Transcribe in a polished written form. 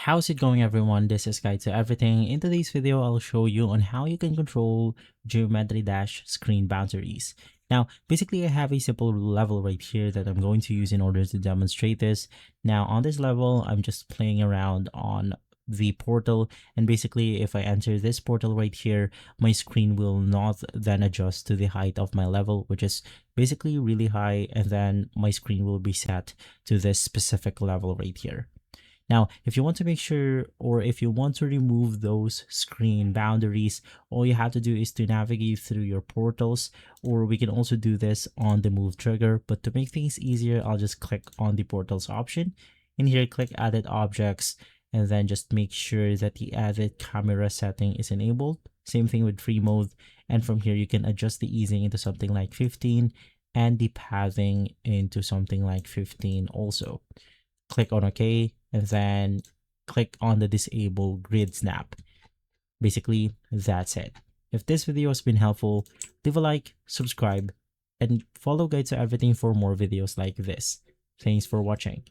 How's it going, everyone? This is Guide to Everything. In today's video, I'll show you on how you can control geometry dash screen boundaries. Now, basically, I have a simple level right here that I'm going to use in order to demonstrate this. Now, on this level, I'm just playing around on the portal, and basically if I enter this portal right here, my screen will not then adjust to the height of my level, which is basically really high, and then my screen will be set to this specific level right here. Now, if you want to make sure, or if you want to remove those screen boundaries, all you have to do is to navigate through your portals, or we can also do this on the move trigger. But to make things easier, I'll just click on the portals option. In here, click added objects, and then just make sure that the added camera setting is enabled. Same thing with free mode. And from here, you can adjust the easing into something like 15 and the pathing into something like 15 also. Click on OK, and then click on the disable grid snap. Basically, that's it. If this video has been helpful, leave a like, subscribe, and follow Guide to Everything for more videos like this. Thanks for watching.